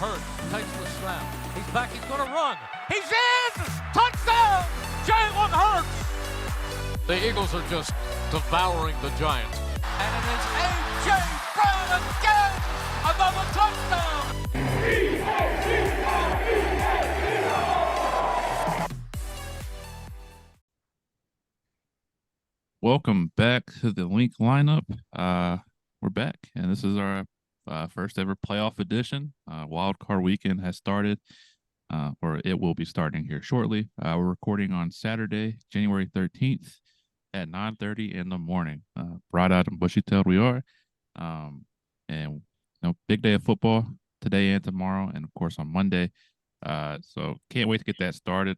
Hurts takes the snap. He's back. He's going to run. He's in! Touchdown! Jalen Hurts! The Eagles are just devouring the Giants. And it is A.J. Brown again! Another touchdown! Welcome back to the Linc Lineup. We're back, and this is our first ever playoff edition. Wildcard weekend has started, or it will be starting here shortly. We're recording on Saturday, January 13th at 9:30 in the morning. Bright-eyed and bushy-tailed we are. And big day of football today and tomorrow, and of course on Monday. So can't wait to get that started.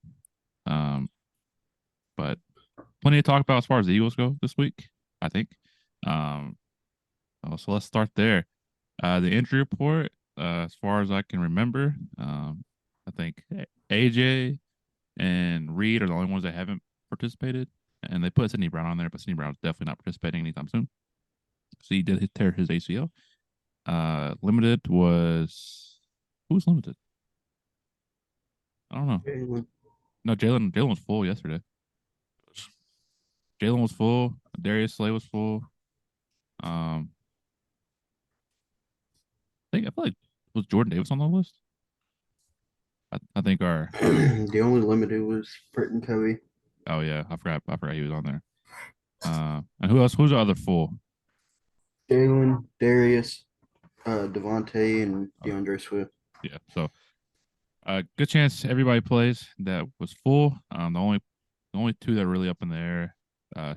But plenty to talk about as far as the Eagles go this week, I think. So let's start there. The injury report, as far as I can remember, I think AJ and Reed are the only ones that haven't participated. And they put Sidney Brown on there, but Sidney Brown's definitely not participating anytime soon. So he did tear his ACL. Limited was – who was limited? I don't know. Jalen. No, Jalen was full yesterday. Jalen was full. Darius Slay was full. I feel like was Jordan Davis on the list? I think our the only limited was Britton Covey. Oh yeah, I forgot he was on there. And who else? Who's the other full? Jalen, Darius, Devontae, and DeAndre Swift. Yeah, so good chance everybody plays. That was full. The only two that are really up in the air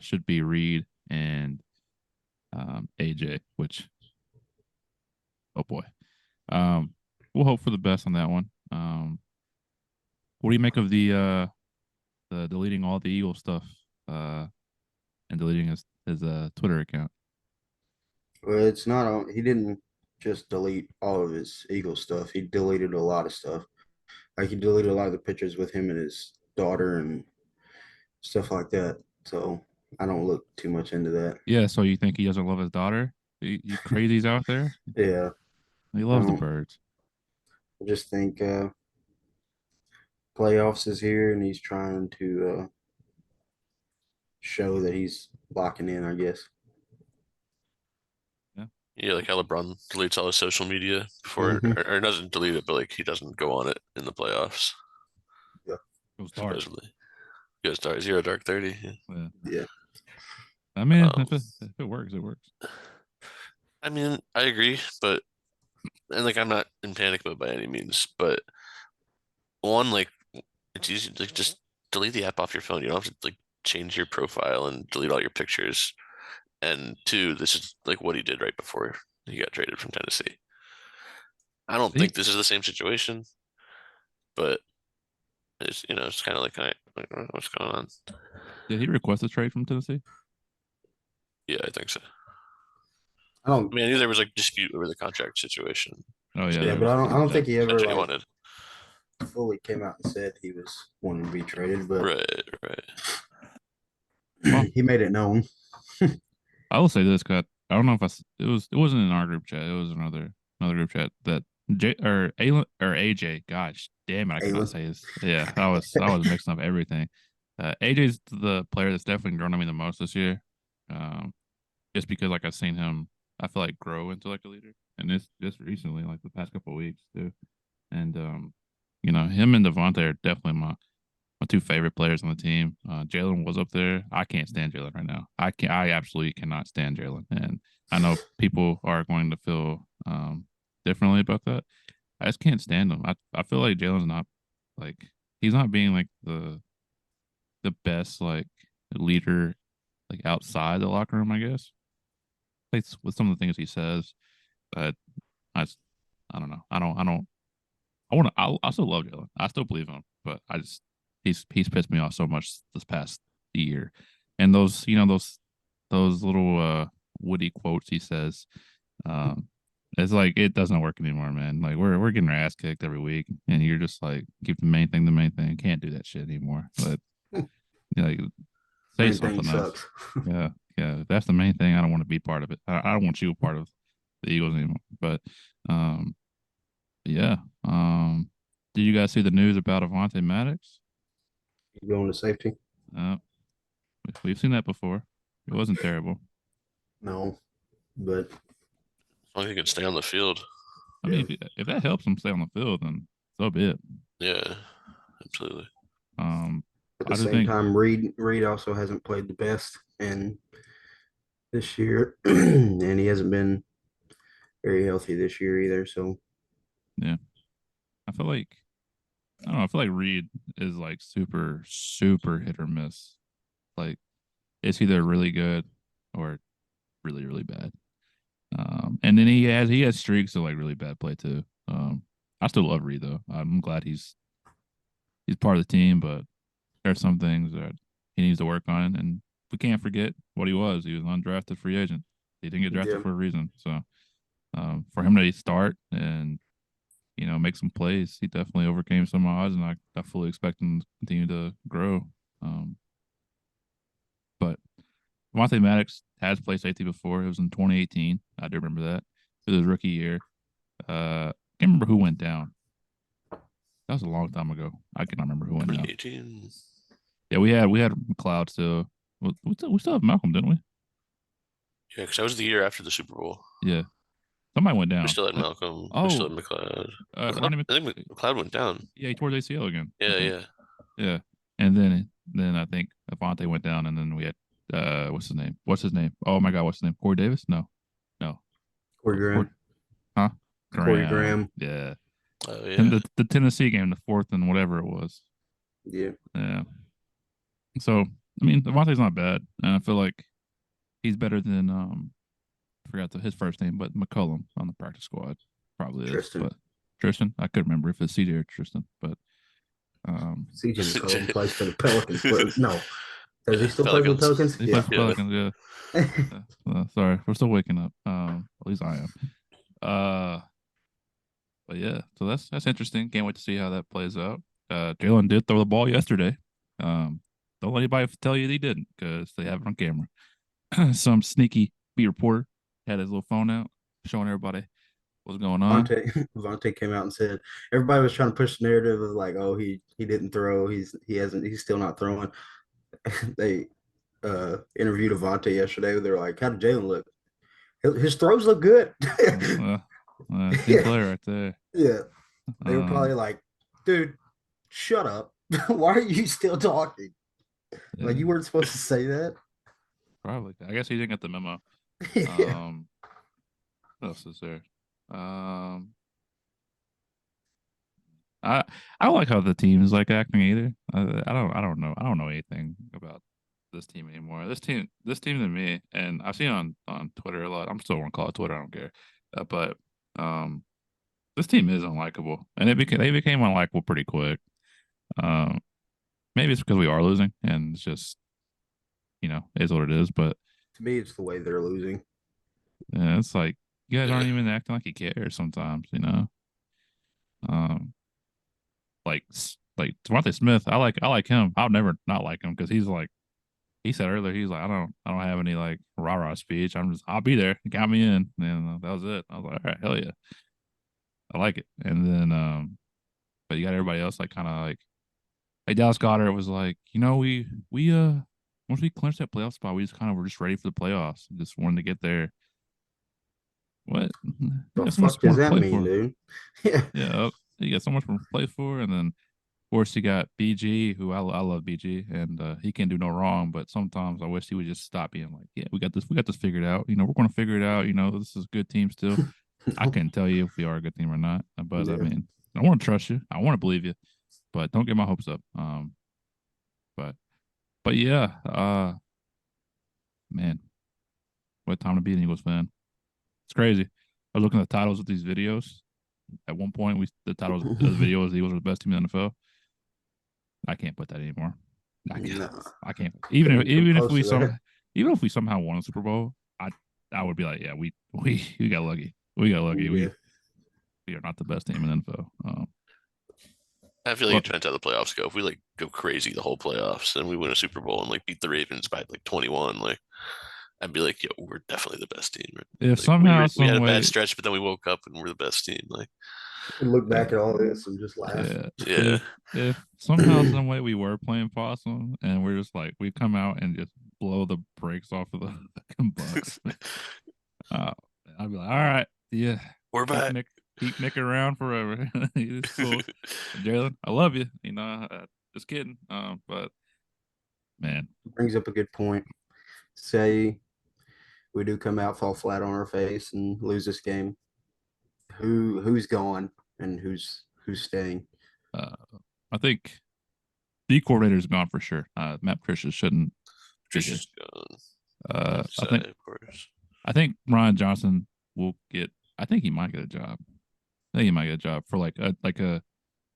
should be Reed and AJ, which oh boy. We'll hope for the best on that one. What do you make of the deleting all the Eagle stuff and deleting his Twitter account? Well, it's not he didn't just delete all of his Eagle stuff. He deleted a lot of stuff. Like he deleted a lot of the pictures with him and his daughter and stuff like that. So I don't look too much into that. Yeah, so you think he doesn't love his daughter? You crazies out there? Yeah. He loves the birds. I just think playoffs is here and he's trying to show that he's locking in, I guess. Yeah, like how LeBron deletes all his social media before, or doesn't delete it, but like he doesn't go on it in the playoffs. Yeah. Goes dark. Goes dark. 0 dark 30. Yeah. I mean, if it works, it works. I mean, I agree, but and like I'm not in panic mode by any means, but one, like it's easy, like just delete the app off your phone. You don't have to like change your profile and delete all your pictures. And two, this is like what he did right before he got traded from Tennessee. I don't think this is the same situation, but it's it's kind of like what's going on. Did he request a trade from Tennessee? Yeah, I think so. I mean, I knew there was like dispute over the contract situation. Oh yeah, yeah, but I don't think he ever wanted. Fully came out and said he was wanting to be traded, but right. Well, he made it known. I will say this, Cut. I don't know if it wasn't in our group chat. It was another group chat that AJ. Gosh, damn it, I cannot say his. Yeah, I was mixing up everything. AJ's the player that's definitely grown on me the most this year. Just because like I've seen him, I feel like grow into like a leader, and this just recently, like the past couple of weeks too. And him and Devontae are definitely my two favorite players on the team. Jalen was up there. I can't stand Jalen right now. I absolutely cannot stand Jalen, and I know people are going to feel differently about that. I just can't stand him. I feel like Jalen's not like he's not being like the best like leader like outside the locker room, I guess. Like with some of the things he says, but I don't know. I still love Jalen. I still believe him, but he's pissed me off so much this past year. And those little witty quotes he says, it's like it doesn't work anymore, man. Like we're getting our ass kicked every week, and you're just like keep the main thing. Can't do that shit anymore. But like say something else. Yeah. That's the main thing. I don't want to be part of it. I don't want you a part of the Eagles anymore. But yeah, Did you guys see the news about Avonte Maddox? You going to safety? We've seen that before. It wasn't terrible. No, but As long as he can stay on the field. I mean, if that helps him stay on the field, then so be it. Yeah, absolutely. At the same time, Reed also hasn't played the best in this year, and he hasn't been very healthy this year either. So yeah, I feel like I don't know. I feel like Reed is like super hit or miss. Like it's either really good or really bad. And then he has streaks of like really bad play too. I still love Reed though. I'm glad he's part of the team, but there's some things that he needs to work on, and we can't forget what he was. He was an undrafted free agent. He didn't get drafted for a reason. So for him to start and make some plays, he definitely overcame some odds, and I fully expect him to continue to grow. But Avonte Maddox has played safety before. It was in 2018. I do remember that. It was his rookie year. Can't remember who went down. That was a long time ago. I cannot remember who went down. 2018. Yeah, we had McLeod still. We still have Malcolm, didn't we? Yeah, because that was the year after the Super Bowl. Yeah. Somebody went down. We still had Malcolm. Oh, we still had McLeod. I think McLeod went down. Yeah, he tore his ACL again. Yeah. And then I think Avonte went down, and then we had what's his name? Oh my God, what's his name? Corey Davis? No. Corey Graham. Huh? Corey Graham. Yeah. Oh yeah. And the Tennessee game, the fourth and whatever it was. Yeah. Yeah. So I mean, Avonte's not bad, and I feel like he's better than I forgot his first name, but McCullum on the practice squad probably Tristan. is. But Tristan, I couldn't remember if it's CJ or Tristan, but CJ McCollum plays for the Pelicans. No, does he still play for the Pelicans? He plays for Pelicans. Yeah. Sorry, we're still waking up. At least I am. But yeah, so that's interesting. Can't wait to see how that plays out. Jalen did throw the ball yesterday. Don't let anybody tell you he didn't, because they have it on camera. Some sneaky beat reporter had his little phone out, showing everybody what's going on. Avonte came out and said everybody was trying to push the narrative of like, oh, he didn't throw, he's still not throwing. They interviewed Avonte yesterday. They were like, how did Jalen look? His throws look good. Team player right there. Yeah. They were probably like, dude, shut up. Why are you still talking? Yeah. Like, you weren't supposed to say that. Probably. I guess he didn't get the memo. Yeah. What else is there? I don't like how the team is like acting either. I don't know. I don't know anything about this team anymore. This team to me, and I've seen on Twitter a lot. I'm still gonna call it Twitter. I don't care. But this team is unlikable, and they became unlikable pretty quick. Maybe it's because we are losing, and it's just is what it is. But to me, it's the way they're losing. Yeah, it's like you guys aren't even acting like you care sometimes. Like Devontae Smith, I like him. I'll never not like him because he's like he said earlier. He's like I don't have any like rah speech. I'll be there. Count me in. And that was it. I was like, all right, hell yeah, I like it. And then but you got everybody else like kind of like Dallas Goedert was like, we once we clinched that playoff spot, we just kind of were just ready for the playoffs. Just wanted to get there. What? The fuck does that mean, dude? Yeah. You got so much more to play for, and then of course you got BG, who I love BG, and he can't do no wrong. But sometimes I wish he would just stop being like, yeah, we got this figured out. We're going to figure it out. This is a good team still. I couldn't tell you if we are a good team or not, but yeah. I mean, I want to trust you. I want to believe you, but don't get my hopes up. But yeah, man, what time to be an Eagles fan? It's crazy. I was looking at the titles of these videos. At one point, the titles of the video was the Eagles are the best team in the NFL. I can't put that anymore. I can't. Even if we somehow won a Super Bowl, I would be like, yeah, we got lucky. We got lucky. Yeah. We are not the best team in the NFL. I feel like it depends how the playoffs go. If we like go crazy the whole playoffs and we win a Super Bowl and like beat the Ravens by like 21, like I'd be like, yo, we're definitely the best team. If like, somehow we had a bad stretch, but then we woke up and we're the best team. Like, Look back at all this and just laugh. Yeah. If somehow, some way we were playing possum and we're just like we come out and just blow the brakes off of the fucking Bucs, I'd be like, all right, yeah, We're back. Keep Nick around forever. It's cool. Jalen, I love you. You know, just kidding. But man, Brings up a good point. Say we do come out, fall flat on our face, and lose this game. Who's gone and who's staying? I think the coordinator's gone for sure. Matt Patricia shouldn't. Patricia's gone. Of course. I think Ryan Johnson will get. I think he might get a job. I think he might get a job for like a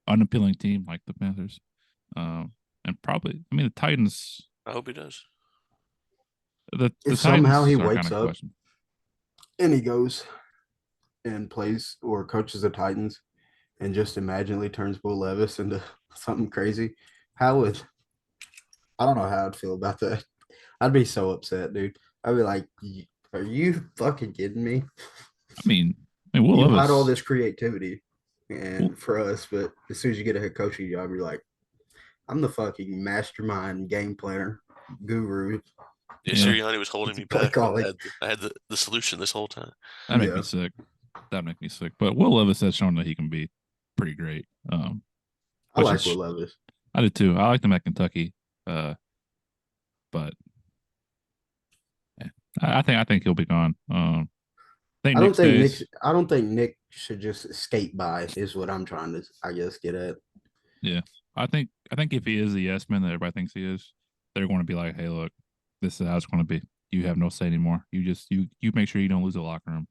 unappealing team like the Panthers. And probably, I mean, the Titans. I hope he does. The If Titans somehow he are wakes kind of up question. and he goes and plays or coaches the Titans and just imaginally turns Will Levis into something crazy, I don't know how I'd feel about that. I'd be so upset, dude. I'd be like, are you fucking kidding me? I mean, Will You Levis had all this creativity and for us, but as soon as you get a head coaching job, you're like, I'm the fucking mastermind game planner guru. Yeah, Sirianni was holding me back. I had the solution this whole time. That make me sick. That make me sick. But Will Levis has shown that he can be pretty great. I like Will Levis. I did too. I liked him at Kentucky. But yeah, I think he'll be gone. I don't think Nick should just skate by is what I'm trying to, I guess, get at. Yeah. I think if he is the yes man that everybody thinks he is, they're going to be like, hey, look, this is how it's going to be. You have no say anymore. You just you make sure you don't lose the locker room.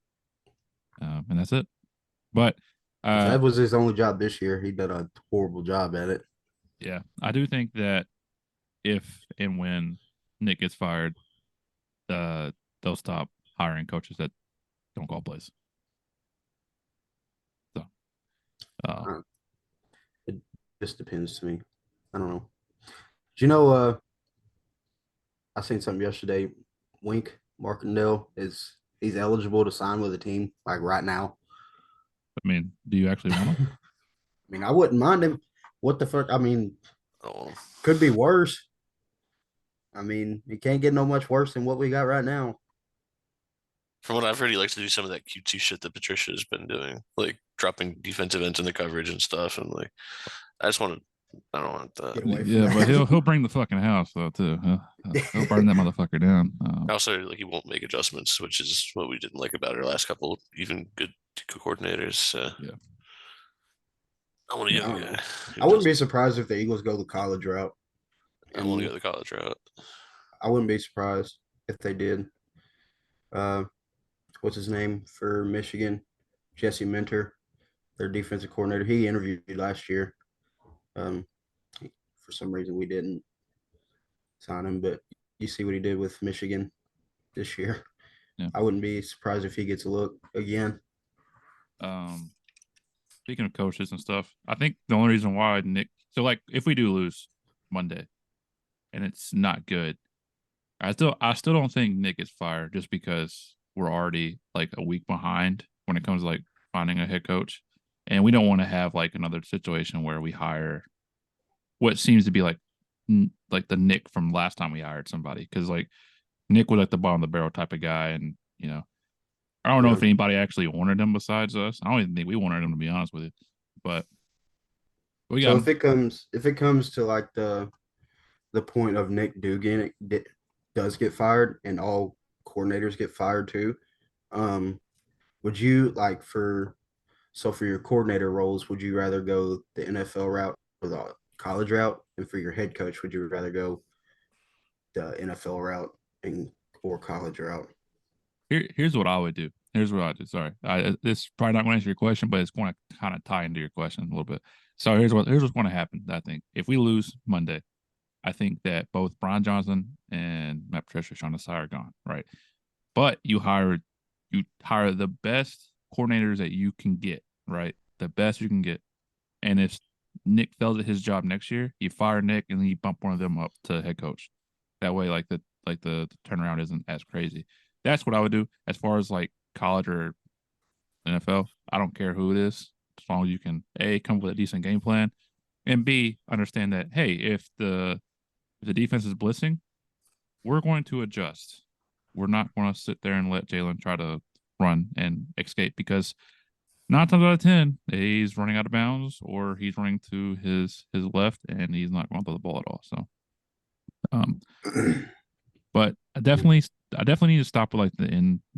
And that's it. But that was his only job this year. He did a horrible job at it. Yeah. I do think that if and when Nick gets fired, they'll stop hiring coaches that don't call plays. So it just depends to me. I don't know. Do you know I seen something yesterday. Wink Martindale he's eligible to sign with a team like right now. I mean, do you actually want him? I mean, I wouldn't mind him. What the fuck? I mean, could be worse. I mean, it can't get no much worse than what we got right now. From what I've heard, he likes to do some of that cutesy shit that Patricia has been doing, like dropping defensive ends in the coverage and stuff. And like, I don't want that. Yeah, but he'll bring the fucking house though too. He'll burn that motherfucker down. Also, like he won't make adjustments, which is what we didn't like about our last couple even good coordinators. Yeah. I want to get a guy. I wouldn't be surprised if the Eagles go the college route. I want to go the college route. I wouldn't be surprised if they did. What's his name for Michigan? Jesse Minter, their defensive coordinator. He interviewed last year. For some reason we didn't sign him, but you see what he did with Michigan this year. Yeah. I wouldn't be surprised if he gets a look again. Speaking of coaches and stuff, I think the only reason why Nick, so like if we do lose Monday and it's not good, I still don't think Nick is fired just because we're already like a week behind when it comes to like finding a head coach. And we don't want to have like another situation where we hire what seems to be like the Nick from last time we hired somebody. Cause like Nick was like the bottom of the barrel type of guy. And, you know, I don't know if anybody actually wanted him besides us. I don't even think we wanted him, to be honest with you. But we got if it comes to like the point of Nick Dugan does get fired and all coordinators get fired too, would you like for your coordinator roles, would you rather go the NFL route or the college route? And for your head coach, would you rather go the NFL route or college route? Here's what I would do. Sorry, this is probably not going to answer your question, but it's going to kind of tie into your question a little bit. So here's what's going to happen. I think if we lose Monday, I think that both Brian Johnson and Matt Patricia, Sean Desai are gone, right? But you hire the best coordinators that you can get, right? The best you can get. And if Nick fails at his job next year, you fire Nick and then you bump one of them up to head coach. That way, like the turnaround isn't as crazy. That's what I would do. As far as like college or NFL, I don't care who it is. as long as you can A, come up with a decent game plan, and B, understand that, hey, if the defense is blitzing, we're going to adjust. We're not going to sit there and let Jalen try to run and escape, because 9 times out of 10, he's running out of bounds or he's running to his left and he's not going to throw the ball at all. So, but I definitely need to stop with like the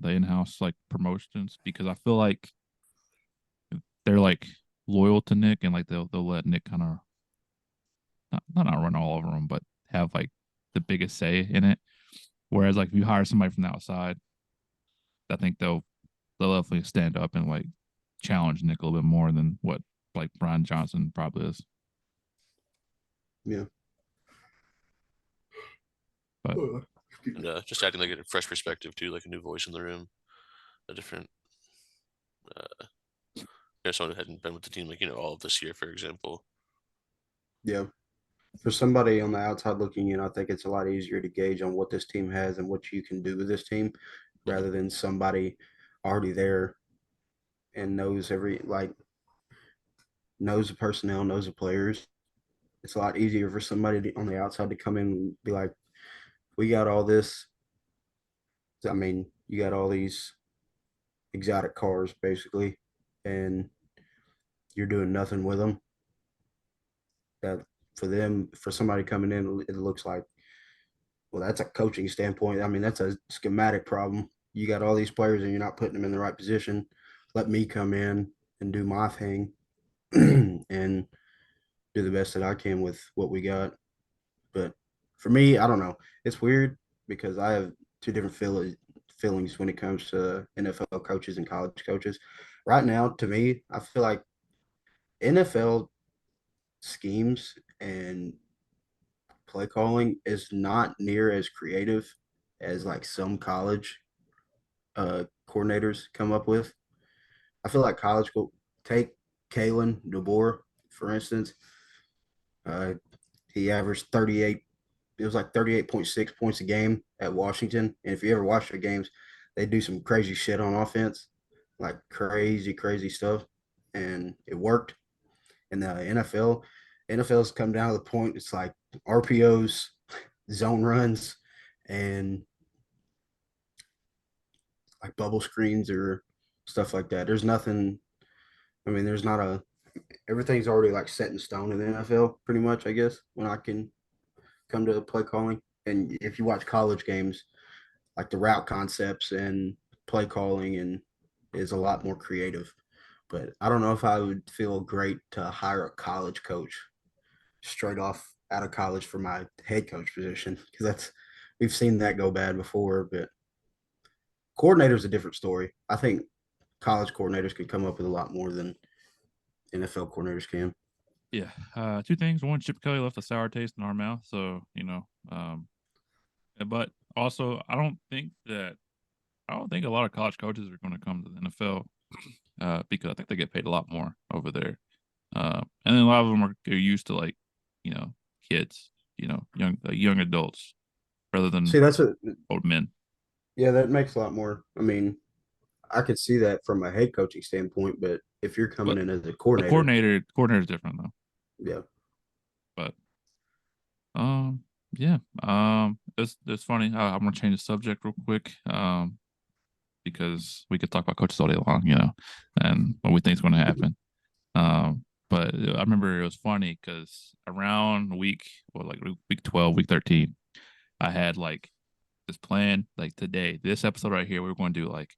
in-house like promotions, because I feel like they're like loyal to Nick, and like they'll let Nick kind of not run all over them, but have like the biggest say in it. Whereas like if you hire somebody from the outside, I think they'll definitely stand up and like challenge Nick a little bit more than what like Brian Johnson probably is. Yeah. But and just adding like a fresh perspective too, like a new voice in the room, a different someone who hadn't been with the team like all of this year, for example. Yeah. For somebody on the outside looking in, I think it's a lot easier to gauge on what this team has and what you can do with this team, rather than somebody already there and knows knows the personnel, knows the players. It's a lot easier for somebody on the outside to come in and be like, we got all this. I mean, you got all these exotic cars basically, and you're doing nothing with them. That for somebody coming in, it looks like, well, that's a coaching standpoint. I mean, that's a schematic problem. You got all these players and you're not putting them in the right position. Let me come in and do my thing and do the best that I can with what we got. But for me, I don't know. It's weird because I have two different feelings when it comes to NFL coaches and college coaches. Right now, to me, I feel like NFL schemes and play calling is not near as creative as like some college coordinators come up with. I feel like take Kalen DeBoer, for instance. He averaged 38. It was like 38.6 points a game at Washington. And if you ever watch their games, they do some crazy shit on offense, like crazy stuff. And it worked. In the NFL's come down to the point, it's like RPOs, zone runs, and like bubble screens or stuff like that. There's nothing. I mean, everything's already like set in stone in the NFL, pretty much, I guess, when I can come to play calling. And if you watch college games, like the route concepts and play calling and is a lot more creative. But I don't know if I would feel great to hire a college coach straight off out of college for my head coach position, because we've seen that go bad before. But coordinator's a different story. I think college coordinators could come up with a lot more than NFL coordinators can. yeah, two things. One, Chip Kelly left a sour taste in our mouth, so but also I don't think a lot of college coaches are going to come to the NFL because I think they get paid a lot more over there, and then a lot of them are used to like kids, young adults rather than that's old men. Yeah, that makes a lot more. I mean, I could see that from a head coaching standpoint, but if you're coming in as a coordinator, coordinator is different though. Yeah. But yeah. It's funny. I'm gonna change the subject real quick. Because we could talk about coaches all day long, and what we think is going to happen. But I remember it was funny because around week 12, week 13, I had like this plan, like today, this episode right here, we were going to do like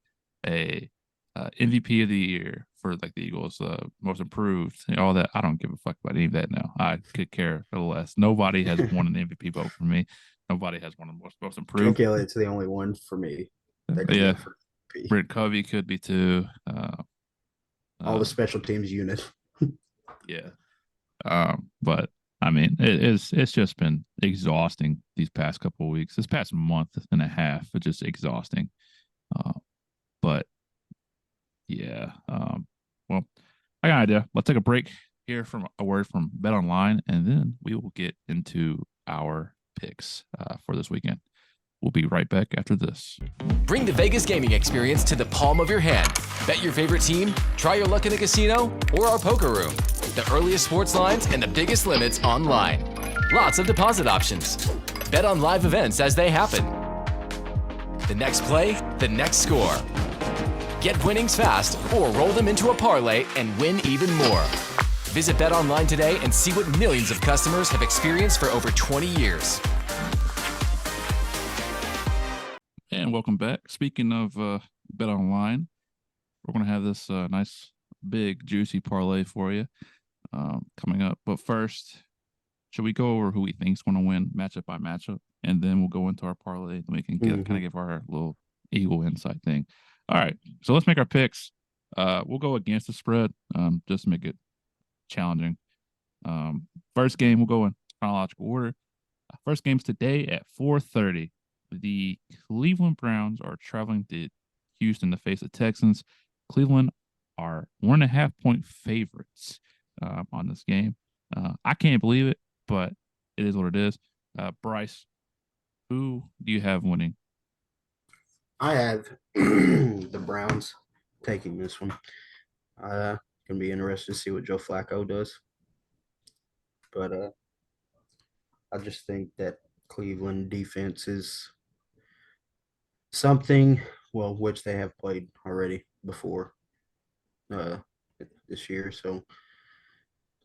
a MVP of the year for like the Eagles, most improved, all that. I don't give a fuck about any of that now. I could care less. Nobody has won an MVP vote for me. Nobody has won the most improved. It's the only one for me. Yeah. Brent Covey could be too. All the special teams unit. Yeah. But I mean, it's just been exhausting these past couple of weeks. This past month and a half, it's just exhausting. But yeah. Well, I got an idea. Let's take a break here from a word from Bet Online, and then we will get into our picks for this weekend. We'll be right back after this. Bring the Vegas gaming experience to the palm of your hand. Bet your favorite team, try your luck in the casino, or our poker room. The earliest sports lines and the biggest limits online. Lots of deposit options. Bet on live events as they happen. The next play, the next score. Get winnings fast or roll them into a parlay and win even more. Visit BetOnline today and see what millions of customers have experienced for over 20 years. And welcome back. Speaking of Bet Online, we're going to have this nice, big, juicy parlay for you coming up. But first, should we go over who we think is going to win matchup by matchup? And then we'll go into our parlay and we can kind of give our little Eagle insight thing. All right. So let's make our picks. We'll go against the spread, just to make it challenging. First game, we'll go in chronological order. First game's today at 4:30. The Cleveland Browns are traveling to Houston to face the Texans. Cleveland are 1.5-point favorites on this game. I can't believe it, but it is what it is. Bryce, who do you have winning? I have the Browns taking this one. Gonna be interested to see what Joe Flacco does. But I just think that Cleveland defense is something, well, which they have played already before this year. So,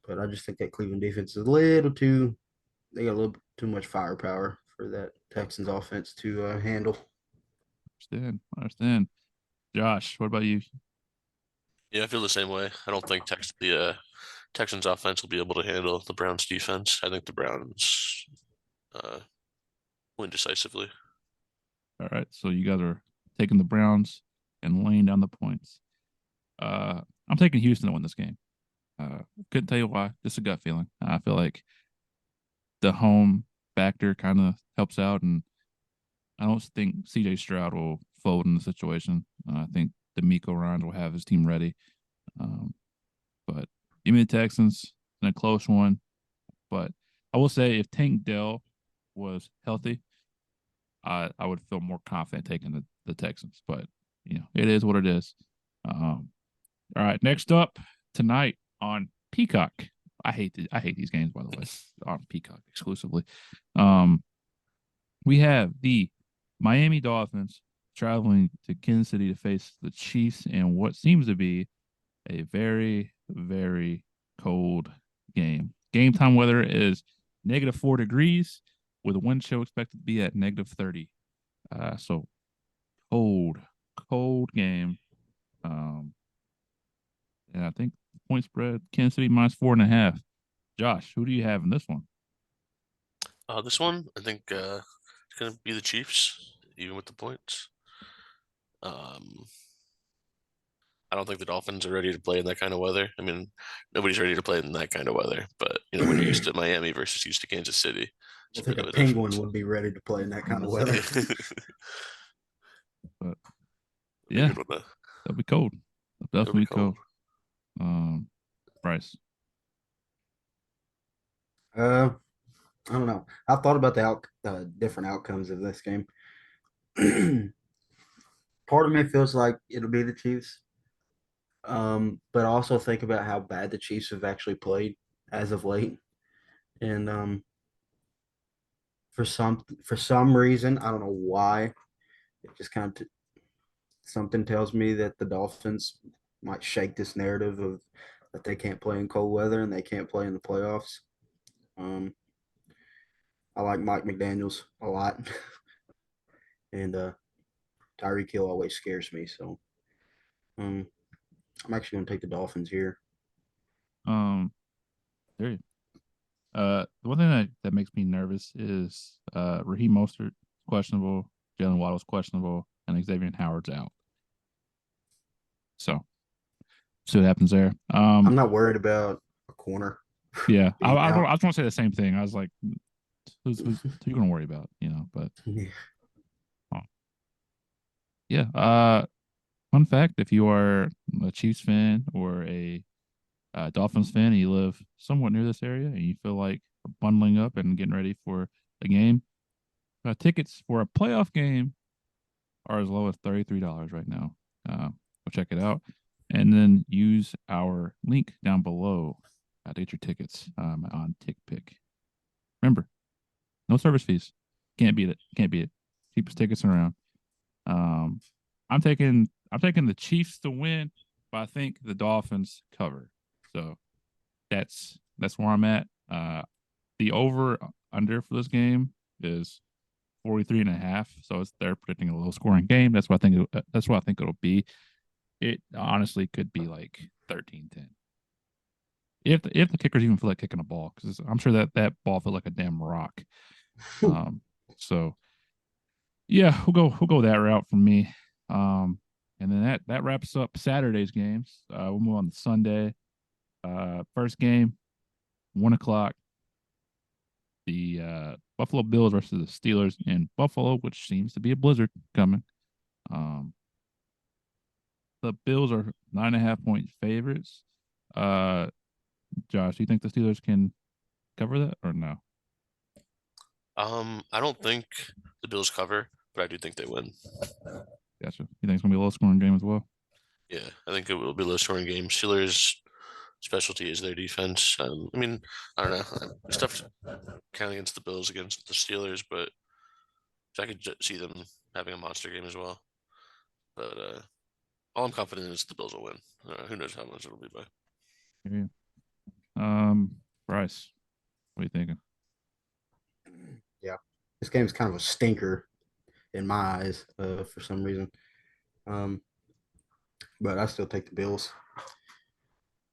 but I just think that Cleveland defense is they got a little too much firepower for that Texans offense to handle. Understand. Josh, what about you? Yeah, I feel the same way. I don't think the Texans offense will be able to handle the Browns defense. I think the Browns win decisively. All right, so you guys are taking the Browns and laying down the points. I'm taking Houston to win this game. Couldn't tell you why. Just a gut feeling. I feel like the home factor kind of helps out, and I don't think C.J. Stroud will fold in the situation. I think D'Amico Ryans will have his team ready. But give me the Texans in a close one. But I will say if Tank Dell was healthy, I would feel more confident taking the Texans. But, it is what it is. All right, next up tonight on Peacock. I hate these games, by the way, on Peacock exclusively. We have the Miami Dolphins traveling to Kansas City to face the Chiefs in what seems to be a very, very cold game. Game time weather is -4 degrees with a wind chill expected to be at -30. So cold game. And I think the point spread, Kansas City -4.5. Josh, who do you have in this one? This one, I think it's going to be the Chiefs, even with the points. I don't think the Dolphins are ready to play in that kind of weather. I mean, nobody's ready to play in that kind of weather. But, when you're used to Miami versus used to Kansas City. I think a Penguin would be ready to play in that kind of weather. But, yeah, that'll be cold. That'll be cold. Bryce. I don't know. I've thought about the different outcomes of this game. Part of me feels like it'll be the Chiefs. But I also think about how bad the Chiefs have actually played as of late. And for some reason, I don't know why, it just kind of something tells me that the Dolphins might shake this narrative of that they can't play in cold weather and they can't play in the playoffs. I like Mike McDaniels a lot. And Tyreek Hill always scares me. So I'm actually going to take the Dolphins here. There you The one thing that makes me nervous is Raheem Mostert questionable, Jalen Waddle's questionable, and Xavier Howard's out. So, see what happens there. I'm not worried about a corner. Yeah, I was going to say the same thing. I was like, who you going to worry about? But yeah. Fun fact: if you are a Chiefs fan or a Dolphins fan, and you live somewhat near this area, and you feel like bundling up and getting ready for a game, Tickets for a playoff game are as low as $33 right now. Go check it out, and then use our link down below to get your tickets on TickPick. Remember, no service fees. Can't beat it. Can't beat it. Cheapest tickets around. I'm taking the Chiefs to win, but I think the Dolphins cover. So that's where I'm at. The over under for this game is 43.5. So they're predicting a low scoring game. That's what I think it'll be. It honestly could be like 13-10. If the kickers even feel like kicking a ball, because I'm sure that ball felt like a damn rock. So yeah, we'll go that route for me. And then that wraps up Saturday's games. We'll move on to Sunday. First game, 1:00. The Buffalo Bills versus the Steelers in Buffalo, which seems to be a blizzard coming. The Bills are 9.5-point favorites. Josh, do you think the Steelers can cover that or no? I don't think the Bills cover, but I do think they win. Gotcha. You think it's gonna be a low scoring game as well? Yeah, I think it will be a low scoring game. Steelers' specialty is their defense. I mean, I don't know. It's tough to count against the Bills against the Steelers, but I could see them having a monster game as well. But all I'm confident in is the Bills will win. Who knows how much it'll be by. Yeah. Bryce, what are you thinking? Yeah, this game's kind of a stinker in my eyes for some reason. But I still take the Bills.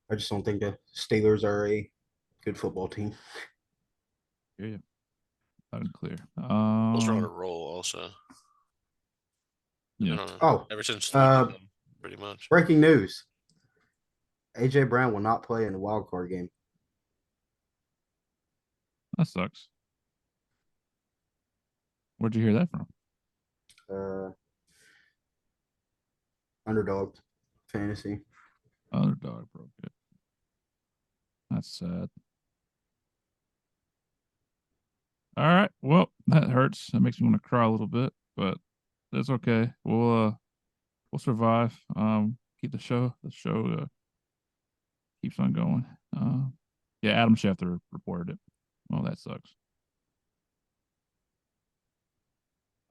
I just don't think the Steelers are a good football team. Yeah, loud and clear. Bills are on a roll also. Yeah. Ever since pretty much. Breaking news. AJ Brown will not play in the wild card game. That sucks. Where'd you hear that from? Underdog fantasy. Underdog broke it. That's sad. All right. Well, that hurts. That makes me want to cry a little bit, but that's okay. We'll survive. Keep the show keeps on going. Yeah, Adam Schefter reported it. Well, that sucks.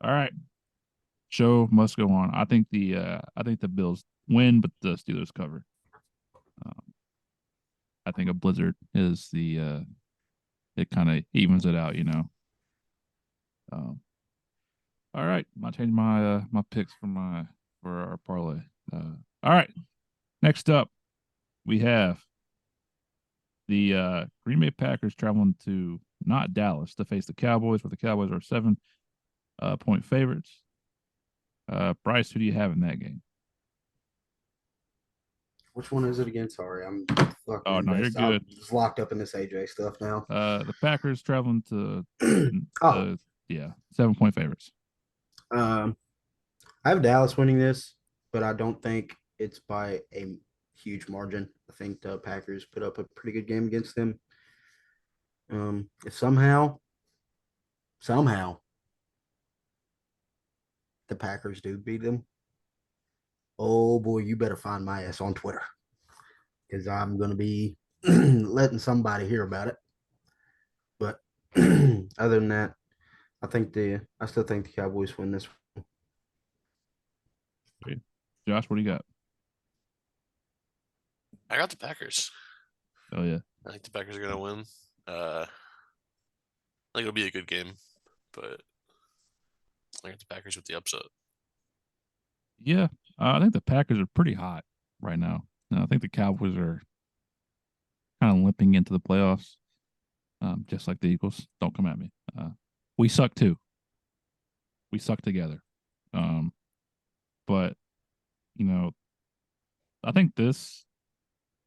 All right. Show must go on. I think the Bills win, but the Steelers cover. I think a blizzard is it kind of evens it out, you know. All right, I changed my picks for our parlay. All right, next up we have the Green Bay Packers traveling to not Dallas to face the Cowboys, where the Cowboys are 7-point favorites. Bryce, who do you have in that game? Which one is it again? Sorry, I'm fucking. Oh no, you're good. I'm just locked up in this AJ stuff now. The Packers traveling to 7-point favorites. I have Dallas winning this, but I don't think it's by a huge margin. I think the Packers put up a pretty good game against them. If somehow the Packers do beat them, oh boy, you better find my ass on Twitter, because I'm going to be letting somebody hear about it. But other than that, I still think the Cowboys win this one. Great. Josh, what do you got? I got the Packers. Oh yeah, I think the Packers are gonna win. I think it'll be a good game, but I got the Packers with the upset. Yeah, I think the Packers are pretty hot right now. I think the Cowboys are kind of limping into the playoffs, just like the Eagles. Don't come at me. We suck too. We suck together. But you know, I think this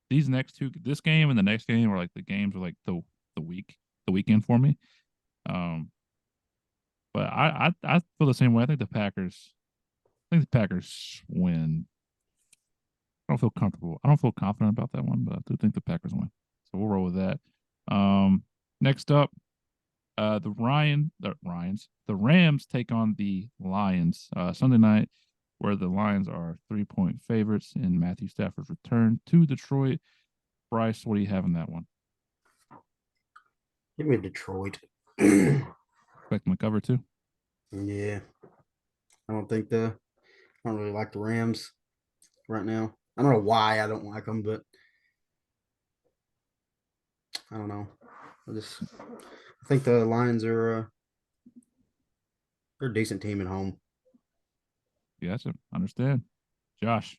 game and the next game are like the games are like the weekend for me. But I feel the same way. I think the Packers win. I don't feel comfortable. I don't feel confident about that one, but I do think the Packers win. So we'll roll with that. Next up, The Rams take on the Lions Sunday night, where the Lions are 3-point favorites in Matthew Stafford's return to Detroit. Bryce, what do you have in that one? Give me Detroit. Expect them to cover too? Yeah. I don't really like the Rams right now. I don't know why I don't like them, but I don't know. I think the Lions are they're a decent team at home. Gotcha. Understand. Josh.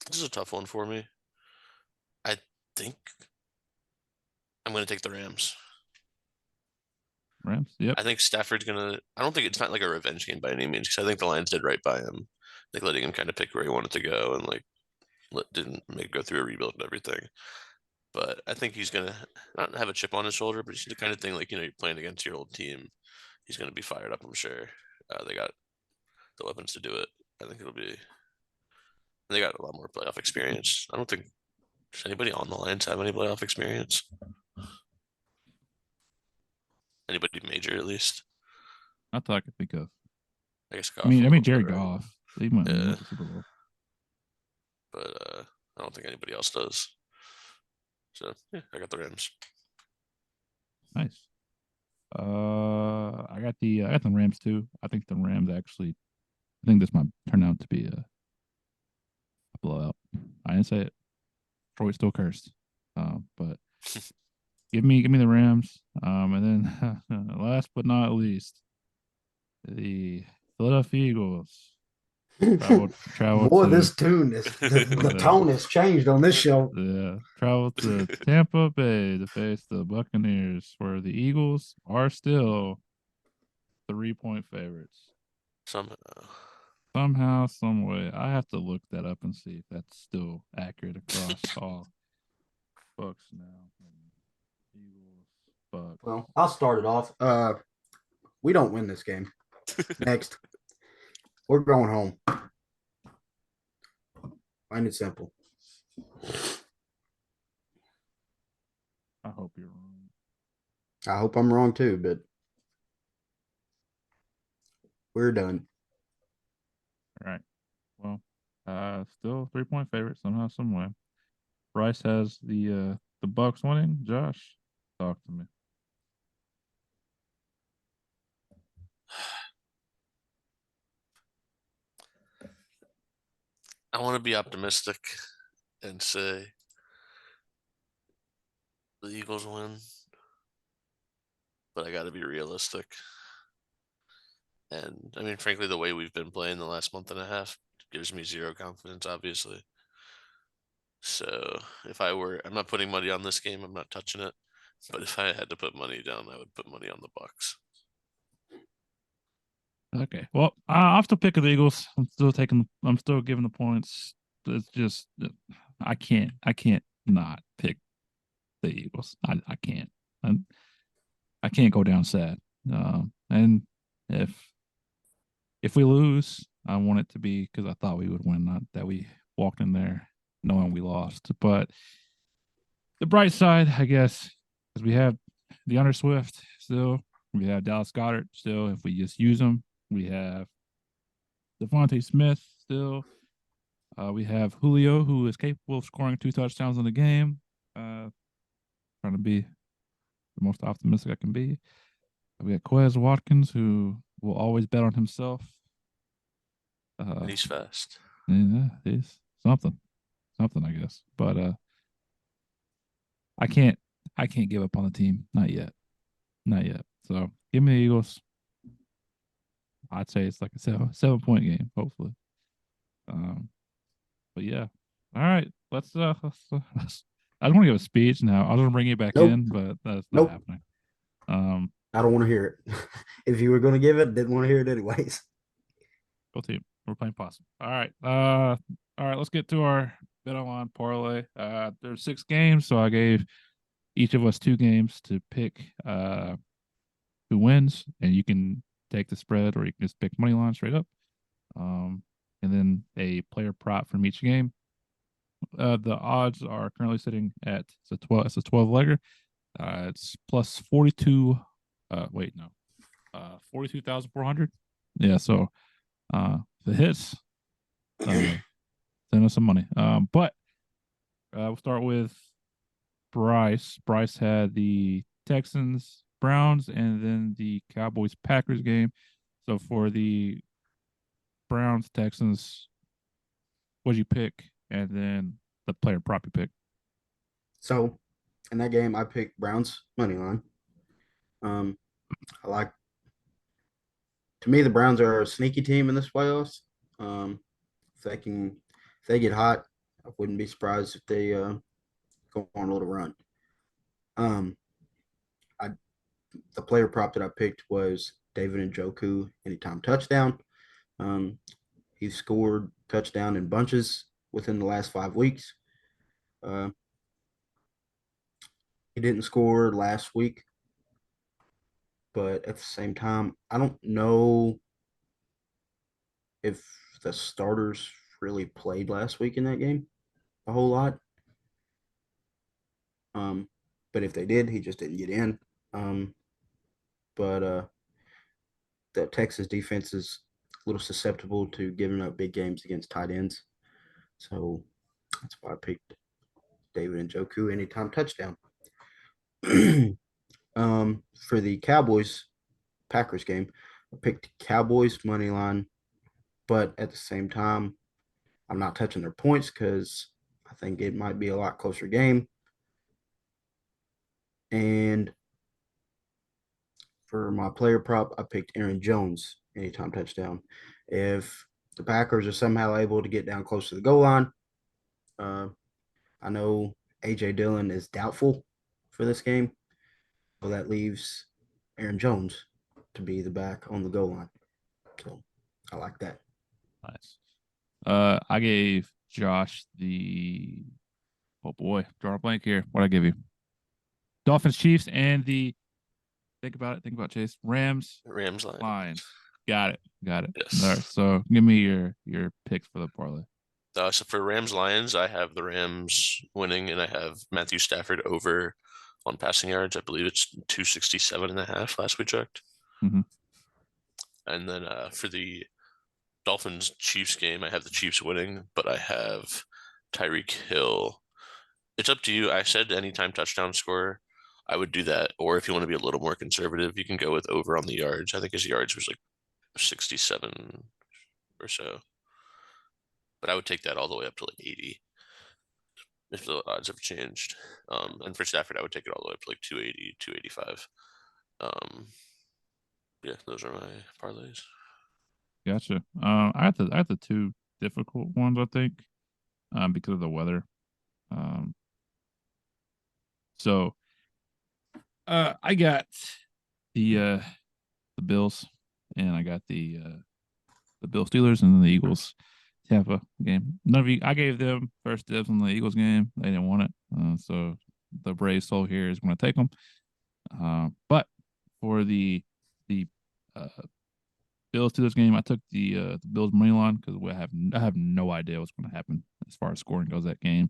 This is a tough one for me. I think I'm going to take the Rams. Rams. Yep. I think Stafford's going to. I don't think it's not like a revenge game by any means, because I think the Lions did right by him, like letting him kind of pick where he wanted to go and like didn't make go through a rebuild and everything. But I think he's going to not have a chip on his shoulder, but he's the kind of thing like, you're playing against your old team. He's going to be fired up, I'm sure. They got the weapons to do it. I think it'll be. They got a lot more playoff experience. I don't think does anybody on the Lions have any playoff experience. Anybody major, at least? Not that I could think of. I guess Goff. I mean, Jared right? Goff. He went Yeah. to the Super Bowl. But I don't think anybody else does. So yeah, I got the Rams. Nice. I got the Rams too. I think the Rams actually. I think this might turn out to be a blowout. I didn't say it. Detroit's still cursed. But give me the Rams. And then last but not least, the Philadelphia Eagles. Travel Boy, to, this tune the tone has changed on this show. Yeah, travel to Tampa Bay to face the Buccaneers, where the Eagles are still 3-point favorites. Somehow, some way. I have to look that up and see if that's still accurate across all books now. Eagles, Bucs. Well, I'll start it off. We don't win this game. Next. We're going home. Find it simple. I hope you're wrong. I hope I'm wrong too, but we're done. All right. Well, still 3-point favorite somehow, some way. Bryce has the Bucs winning. Josh, talk to me. I want to be optimistic and say the Eagles win, but I got to be realistic. And I mean, frankly, the way we've been playing the last month and a half gives me zero confidence, obviously. So I'm not putting money on this game. I'm not touching it. But if I had to put money down, I would put money on the Bucs. Okay. Well, I'm still picking the Eagles. I'm still giving the points. It's just I can't not pick the Eagles. I can't. I can't go down sad. And if we lose, I want it to be because I thought we would win, not that we walked in there knowing we lost. But the bright side, I guess, is we have DeAndre Swift still. We have Dallas Goedert still. If we just use them. We have Devontae Smith still. We have Julio, who is capable of scoring 2 touchdowns in the game. Trying to be the most optimistic I can be. We got Quez Watkins, who will always bet on himself. And he's fast. Yeah, he's something, I guess. But I can't give up on the team. Not yet. So give me the Eagles. I'd say it's like a 7-point game, hopefully. But yeah. All right. Let's I don't want to give a speech now. I was gonna bring you back in, but that's not happening. I don't want to hear it. If you were gonna give it, didn't want to hear it anyways. Go team. We're playing possum. All right. All right, let's get to our bet online parlay. There's 6 games, so I gave each of us 2 games to pick who wins, and you can take the spread or you can just pick money line straight up. And then a player prop from each game. The odds are currently sitting at it's a 12 legger. It's plus 42. Wait, no. 42,400. Yeah, so if it hits, send us some money. But we'll start with Bryce. Bryce had the Texans, Browns, and then the Cowboys Packers game. So for the Browns, Texans, what'd you pick? And then the player prop you pick. So in that game, I picked Browns money line. I like. To me, the Browns are a sneaky team in this playoffs. If they get hot, I wouldn't be surprised if they go on a little run. I the player prop that I picked was David Njoku anytime touchdown. He scored touchdown in bunches within the last 5 weeks. He didn't score last week, but at the same time, I don't know if the starters really played last week in that game a whole lot. But if they did, he just didn't get in. But the Texas defense is a little susceptible to giving up big games against tight ends. So that's why I picked David Njoku anytime touchdown. For the Cowboys Packers game, I picked Cowboys money line, but at the same time, I'm not touching their points because I think it might be a lot closer game. And for my player prop, I picked Aaron Jones anytime touchdown. If the Packers are somehow able to get down close to the goal line, I know A.J. Dillon is doubtful for this game, so that leaves Aaron Jones to be the back on the goal line. So I like that. Nice. I gave Josh the draw a blank here. What'd I give you? Dolphins, Chiefs, and the think about Chase. Rams, Lions. Got it. Yes. All right. So give me your picks for the parlay. So for Rams Lions, I have the Rams winning, and I have Matthew Stafford over on passing yards. I believe it's 267.5 last we checked. Mm-hmm. And then for the Dolphins Chiefs game, I have the Chiefs winning, but I have Tyreek Hill. It's up to you. I said anytime touchdown scorer, I would do that. Or if you want to be a little more conservative, you can go with over on the yards. I think his yards was like 67 or so. But I would take that all the way up to like 80 if the odds have changed. And for Stafford, I would take it all the way up to like 280, 285. Yeah, those are my parlays. Gotcha. I have the two difficult ones, I think, because of the weather. So I got the Bills, and I got the Bills Steelers, and then the Eagles Tampa game. None of you, I gave them first dibs on the Eagles game. They didn't want it, so the brave soul here is going to take them. But for the Bills Steelers game, I took the Bills money line because I have no idea what's going to happen as far as scoring goes that game.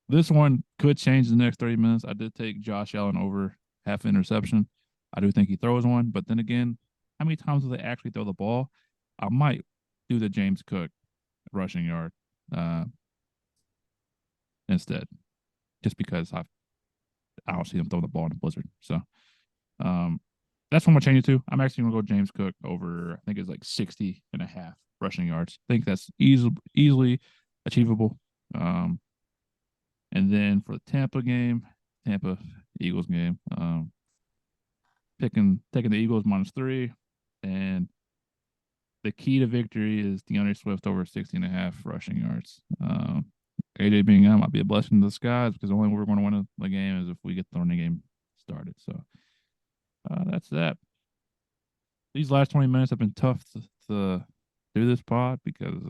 This one could change the next 30 minutes. I did take Josh Allen over half interception. I do think he throws one, but then again, how many times will they actually throw the ball? I might do the James Cook rushing yard instead, just because I don't see them throw the ball in a blizzard. So that's what I'm going to change it to. I'm actually going to go James Cook over, I think it's like 60.5 rushing yards. I think that's easily achievable. And then for the Tampa Eagles game, taking the Eagles -3, and the key to victory is DeAndre Swift over 60.5 rushing yards. AJ being out might be a blessing in disguise because the only way we're going to win the game is if we get the running game started. So that's that. These last 20 minutes have been tough to do this pod because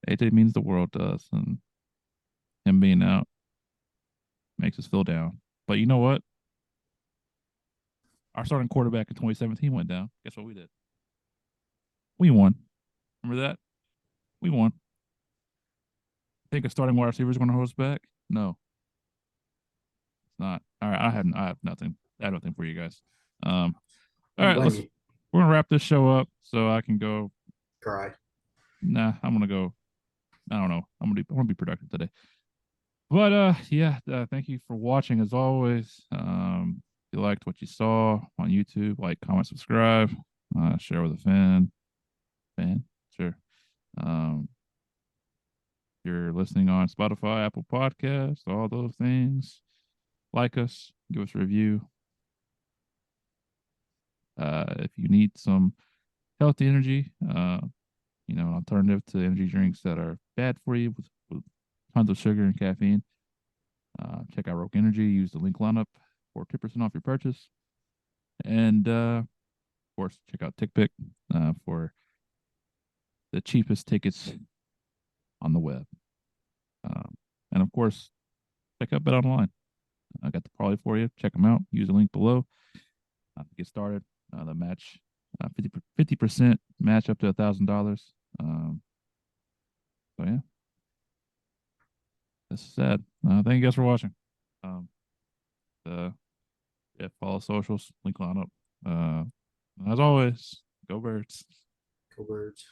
AJ means the world to us, and him being out makes us feel down. But you know what? Our starting quarterback in 2017 went down. Guess what we did? We won. Remember that? We won. think a starting wide receiver is going to hold us back? No, it's not. All right, I have nothing. I have nothing for you guys. All right, we're gonna wrap this show up so I can go cry. Nah, I'm gonna go. I don't know. I'm gonna be productive today. But yeah, thank you for watching as always. If you liked what you saw on YouTube, like, comment, subscribe, share with a fan, sure. If you're listening on Spotify, Apple Podcasts, all those things, like us, give us a review. If you need some healthy energy, an alternative to energy drinks that are bad for you with tons of sugar and caffeine, check out Rogue Energy. Use the Linc Lineup for 10% off your purchase. And of course, check out TickPick for the cheapest tickets on the web. And of course, check out Bet Online. I got the parlay for you. Check them out. Use the link below to get started. The match, 50% match up to $1,000. So yeah, that's sad. Thank you guys for watching. Yeah, follow socials, Linc Lineup. As always, go Birds. Go Birds.